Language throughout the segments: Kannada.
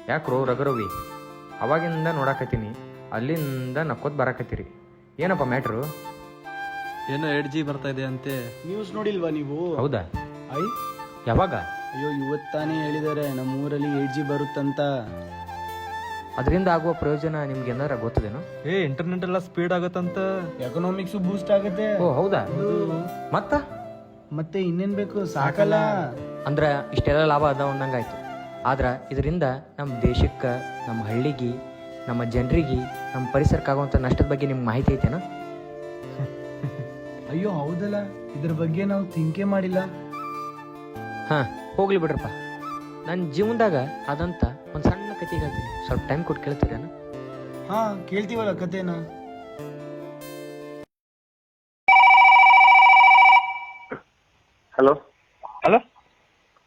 ಯಾಕ್ರೋ ರಘುರವಿ ಅವಾಗಿಂದ ನೋಡಾಕತ್ತೀನಿ, ಅಲ್ಲಿಂದ ನಕ್ಕೋತ್ ಬರಾಕತ್ತೀರಿ, ಏನಪ್ಪ ಮ್ಯಾಟ್ರು? ಏನೋ 8G ಬರ್ತಾ ಇದೆ ಅಂತೆ. ನ್ಯೂಸ್ ನೋಡಿಲ್ವಾ ನೀವು? ಹೌದಾ? ಯಾವಾಗ? ಅಯ್ಯೋ ಇವತ್ತಾನೇ ಹೇಳಿದ್ದಾರೆ ನಮ್ಮ ಊರಲ್ಲಿ 8G ಬರುತ್ತಂತ. ಅದರಿಂದ ಆಗುವ ಪ್ರಯೋಜನ ನಿಮ್ಗೆ ಏನಾರ ಗೊತ್ತದೇನು? ಇಂಟರ್ನೆಟ್ ಎಲ್ಲ ಸ್ಪೀಡ್ ಆಗತ್ತಂತ, ಎಕನಾಮಿಕ್ಸ್ ಬೂಸ್ಟ್ ಆಗುತ್ತೆ. ಓ ಹೌದಾ? ಮತ್ತೆ ಇನ್ನೇನ್ ಬೇಕು, ಸಾಕಲ್ಲ. ಅಂದ್ರ ಇಷ್ಟೆಲ್ಲ ಲಾಭ ಅದ ಅಂದಂಗಾಯ್ತು. ಆದ್ರ ಇದರಿಂದ ನಮ್ಮ ದೇಶಕ್ಕೆ, ನಮ್ಮ ಹಳ್ಳಿಗೆ, ನಮ್ಮ ಜನರಿಗೆ, ನಮ್ಮ ಪರಿಸರಕ್ಕಾಗುವಂಥ ನಷ್ಟದ ಬಗ್ಗೆ ನಿಮ್ಗೆ ಮಾಹಿತಿ ಐತೇನ? ಅಯ್ಯೋ ಹೌದಲ್ಲ, ಇದ್ರ ಬಗ್ಗೆ ನಾವು ಥಿಂಕೇ ಮಾಡಿಲ್ಲ. ಹೋಗ್ಲಿ ಬಿಡ್ರಪ್ಪ, ನನ್ನ ಜೀವನದಾಗ ಅದಂತ ಒಂದು ಸಣ್ಣ ಕತೆ ಹೇಳ್ತೀನಿ, ಸ್ವಲ್ಪ ಟೈಮ್ ಕೊಟ್ಟು ಕೇಳ್ತೀರೇನು? ಕೇಳ್ತೀವಲ್ಲ ಕತೆನ. ಹಲೋ ಹಲೋ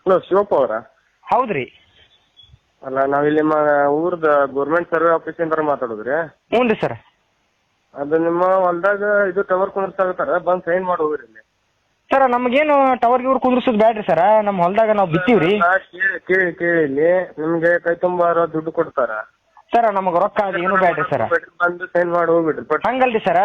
ಹಲೋ ಶಿವಪ್ಪ ಅವರ? ಹೌದ್ರಿ. ಅಲ್ಲ, ನಾವಿಲ್ಲಿ ನಿಮ್ಮ ಊರ್ದ ಗೌರ್ಮೆಂಟ್ ಸರ್ವೆ ಆಫೀಸಿಂದ ಮಾತಾಡೋದ್ರಿ. ಹ್ಞೂ ರೀ ಸರ್. ಅದು ನಿಮ್ಮ ಹೊಲ್ದಾಗ ಇದು ಟವರ್ ಕುಂದ್ರಸಾಗತ್ತಾರ, ಬಂದ್ ಸೈನ್ ಮಾಡಿ ಹೋಗ್ರಿ ಇಲ್ಲಿ. ಸರ್ ನಮಗೇನು ಟವರ್ ಗಿವರ್ ಕುಂದ್ರಸೋದು ಬ್ಯಾಡ್ರಿ ಸರ್, ನಮ್ಮ ಹೊಲದಾಗ ನಾವು ಬಿತ್ತೀವ್ರಿ. ಕೇಳಿ ಇಲ್ಲಿ ನಿಮ್ಗೆ ಕೈ ತುಂಬಾ ದುಡ್ಡು ಕೊಡ್ತಾರ ಸರ್, ನಮಗ ರೊಕ್ಕ ಅದು ಏನು ಬ್ಯಾಡ್ರಿ ಸರ್. ಬಂದು ಸೈನ್ ಮಾಡಿ ಹೋಗ್ಬಿಡ್ರಿ. ಬಟ್ ಹಂಗಲ್ರಿ ಸರ್.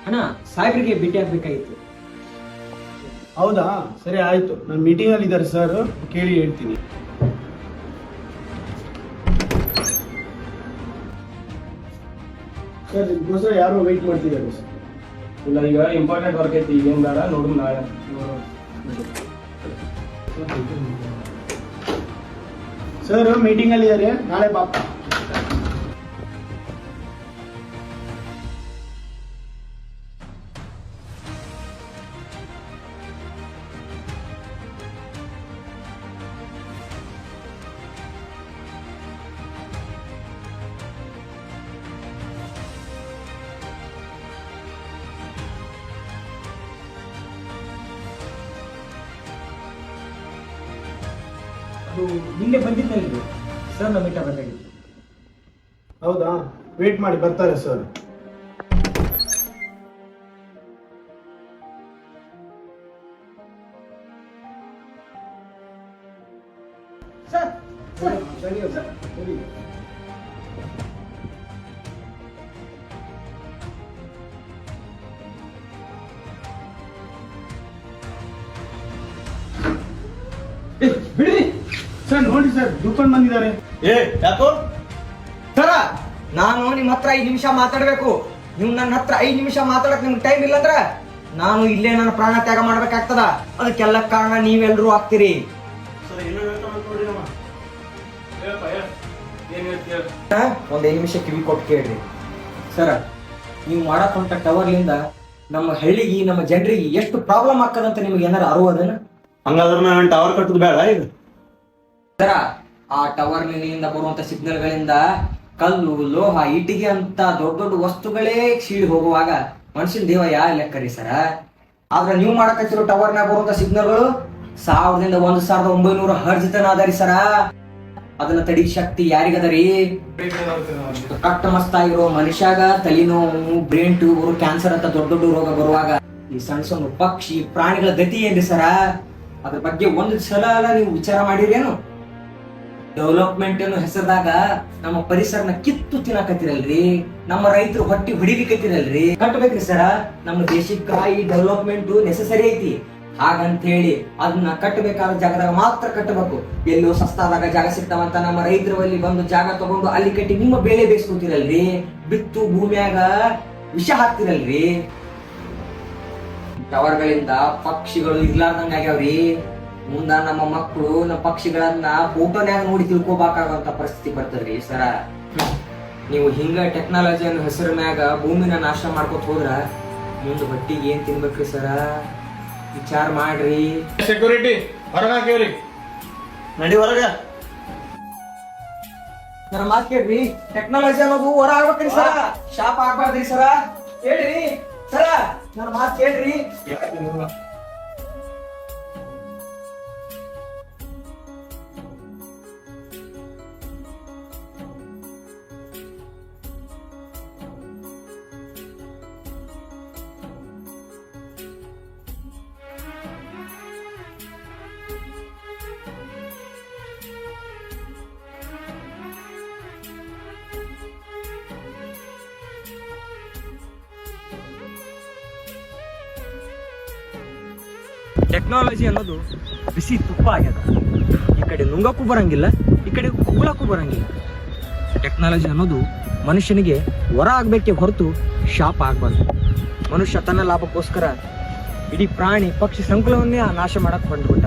ಅಣ್ಣ, ಸಾಹೇಬ್ರಿಗೆ ಭೇಟಿ ಆಗ್ಬೇಕಾಗಿತ್ತು. ಹೌದಾ, ಸರಿ ಆಯ್ತು. ನಾನು ಮೀಟಿಂಗ್ ಅಲ್ಲಿ ಇದ್ದಾರೆ ಸರ್, ಕೇಳಿ ಹೇಳ್ತೀನಿ. ಸರ್ ನಿಮ್ಗೋಸ್ಕರ ಯಾರು ವೆಯ್ಟ್ ಮಾಡ್ತಿದ್ದಾರೆ ಸರ್. ಇಲ್ಲ, ಈಗ ಇಂಪಾರ್ಟೆಂಟ್ ವರ್ಕ್ ಐತಿ, ಈಗೇನು ಬೇಡ, ನೋಡು ನಾಳೆ. ಸರ್ ಮೀಟಿಂಗ್ ಅಲ್ಲಿ ಇದ್ದಾರೆ, ನಾಳೆ ಬಾಪ. ಅದು ನಿನ್ನೆ ಬಂದಿದ್ದಲ್ರಿ ಸರ್, ನಾವು ಮೀಟ್ ಆಗಬೇಕಾಗಿತ್ತು. ಹೌದಾ, ವೇಟ್ ಮಾಡಿ, ಬರ್ತಾರೆ ಸರ್. ಬಿಡ್ರಿ ಸರ್ ನೋಡಿ ಸರ್, ದುಡ್ಕೊಂಡು ಬಂದಿದ್ದಾರೆ. ಯಾಕೋ ಸರ, ನಾನು ನಿಮ್ಮ ಹತ್ರ 5 ನಿಮಿಷ ಮಾತಾಡ್ಬೇಕು. ನೀವು ನನ್ನ ಹತ್ರ 5 ನಿಮಿಷ ಮಾತಾಡಕ್ ನಿಮ್ಗೆ ಟೈಮ್ ಇಲ್ಲ ಅಂದ್ರ ನಾನು ಇಲ್ಲೇ ನನ್ನ ಪ್ರಾಣ ತ್ಯಾಗ ಮಾಡ್ಬೇಕಾಗ್ತದ. ಅದಕ್ಕೆಲ್ಲ ಕಾರಣ ನೀವೆಲ್ರೂ ಆಗ್ತೀರಿ. ಒಂದ್ 5 ನಿಮಿಷ ಕಿವಿ ಕೊಟ್ಟು ಕೇಳ್ರಿ. ಸರ, ನೀವು ಮಾಡಕ್ ಹೊಂಟ ಟವರ್ಲಿಂದ ನಮ್ಮ ಹಳ್ಳಿಗೆ, ನಮ್ಮ ಜನರಿಗೆ ಎಷ್ಟು ಪ್ರಾಬ್ಲಮ್ ಆಗ್ತದಂತ ನಿಮ್ಗೆ ಏನಾರ ಅರಿವದನ? ಹಂಗಾದ್ರೆ ನಾನು ಟವರ್ ಕಟ್ಟುದು ಬೇಡ ಈಗ. ಸರ, ಆ ಟವರ್ ನಿಂದ ಬರುವಂತ ಸಿಗ್ನಲ್ ಗಳಿಂದ ಕಲ್ಲು, ಲೋಹ, ಇಟ್ಟಿಗೆ ಅಂತ ದೊಡ್ಡ ದೊಡ್ಡ ವಸ್ತುಗಳೇ ಸೀಳಿ ಹೋಗುವಾಗ ಮನುಷ್ಯನ ದೇಹ ಯಾ ಲೆಕ್ಕರಿ ಸರ. ಆದ್ರೆ ನೀವು ಮಾಡಕತ್ತಿರೋ ಟವರ್ನಾಗ ಬರುವಂತ ಸಿಗ್ನಲ್ಗಳು 1000ದಿಂದ 1900 ಹರ್ಜ್ ತನ ಅದರಿ ಸರ. ಅದನ್ನ ತಡಿ ಶಕ್ತಿ ಯಾರಿಗದರಿ? ಕಟ್ಟ ಮಸ್ತಾಗಿರೋ ಮನುಷ್ಯಾಗ ತಲೆನೋವು, ಬ್ರೇನ್ ಟ್ಯೂಬರ್, ಕ್ಯಾನ್ಸರ್ ಅಂತ ದೊಡ್ಡ ದೊಡ್ಡ ರೋಗ ಬರುವಾಗ ಈ ಸಣ್ಣ ಸಣ್ಣ ಪಕ್ಷಿ ಪ್ರಾಣಿಗಳ ಗತಿ ಏನ್ರಿ ಸರ? ಅದ್ರ ಬಗ್ಗೆ ಒಂದು ಸಲ ನೀವು ವಿಚಾರ ಮಾಡಿರೇನು? ಡೆವಲಪ್ಮೆಂಟ್ ಅನ್ನೋ ಹೆಸರದಾಗ ನಮ್ಮ ಪರಿಸರನ ಕಿತ್ತು ತಿನ್ನಕತ್ತಿರಲ್ರಿ, ನಮ್ಮ ರೈತರು ಹೊಟ್ಟಿ ಹೊಡಿಲಿಕ್ಕತ್ತಿರಲ್ರಿ. ಕಟ್ಟಬೇಕ್ರಿ ಸರ, ನಮ್ಮ ದೇಶಕ್ಕ ಈ ಡೆವಲಪ್ಮೆಂಟ್ ನೆಸಸರಿ ಐತಿ. ಹಾಗಂತ ಹೇಳಿ ಅದನ್ನ ಕಟ್ಟಬೇಕಾದ ಜಾಗದಾಗ ಮಾತ್ರ ಕಟ್ಟಬೇಕು. ಎಲ್ಲೋ ಸಸ್ತಾದಾಗ ಜಾಗ ಸಿಗ್ತಾವಂತ ನಮ್ಮ ರೈತರ ಬಳಿ ಬಂದು ಜಾಗ ತಗೊಂಡು ಅಲ್ಲಿ ಕಟ್ಟಿ ನಿಮ್ಮ ಬೆಳೆ ಬೇಯಿಸ್ಕೊತಿರಲ್ರಿ, ಬಿತ್ತು ಭೂಮಿಯಾಗ ವಿಷ ಹಾಕ್ತಿರಲ್ರಿ. ಟವರ್ಗಳಿಂದ ಪಕ್ಷಿಗಳು ಇರ್ಲಾರ್ದಂಗ ಆಗ್ಯಾವ್ರಿ. ಮುಂದ ನಮ್ಮ ಮಕ್ಕಳು ನಮ್ಮ ಪಕ್ಷಿಗಳನ್ನ ಫೋಟೋನ್ಯಾಗ ನೋಡಿ ತಿಳ್ಕೊಬೇಕಾಗಂತ ಪರಿಸ್ಥಿತಿ ಬರ್ತದ್ರಿ ಸರ. ನೀವು ಹಿಂಗ ಟೆಕ್ನಾಲಜಿ ಅನ್ನೋ ಹೆಸರು ಮ್ಯಾಗ ಭೂಮಿನ ನಾಶ ಮಾಡ್ಕೊತ ಹೋದ್ರ ಮುಂದೆ ಹೊಟ್ಟಿಗೆ ಏನ್ ತಿನ್ಬೇಕ್ರಿ ಸರ? ವಿಚಾರ ಮಾಡ್ರಿ. ಸೆಕ್ಯೂರಿಟಿ ಹೊರಗ ಹಾಕಿವ್ರಿ, ನಡಿ ಹೊರಗ. ನನ್ನ ಮಾತು ಕೇಳ್ರಿ, ಟೆಕ್ನಾಲಜಿ ಅನ್ನೋದು ಹೊರ ಆಗ್ಬೇಕ್ರಿ ಸರ, ಶಾಪ್ ಆಗ್ಬಾರ್ದ್ರಿ ಸರ. ಕೇಳ್ರಿ ಸರ, ನನ್ನ ಮಾತು ಕೇಳ್ರಿ. ಟೆಕ್ನಾಲಜಿ ಅನ್ನೋದು ಬಿಸಿ ತುಪ್ಪ ಆಗ್ಯದ. ಈ ಕಡೆ ನುಂಗಕ್ಕೂ ಬರಂಗಿಲ್ಲ, ಈ ಕಡೆ ಉಗುಳಕ್ಕೂ ಬರಂಗಿಲ್ಲ. ಟೆಕ್ನಾಲಜಿ ಅನ್ನೋದು ಮನುಷ್ಯನಿಗೆ ವರ ಆಗ್ಬೇಕೆ ಹೊರತು ಶಾಪ ಆಗ್ಬಾರ್ದು. ಮನುಷ್ಯ ತನ್ನ ಲಾಭಕ್ಕೋಸ್ಕರ ಇಡೀ ಪ್ರಾಣಿ ಪಕ್ಷಿ ಸಂಕುಲವನ್ನೇ ನಾಶ ಮಾಡಕ್ ಹೊಂದ್ಬಿಟ್ಟ.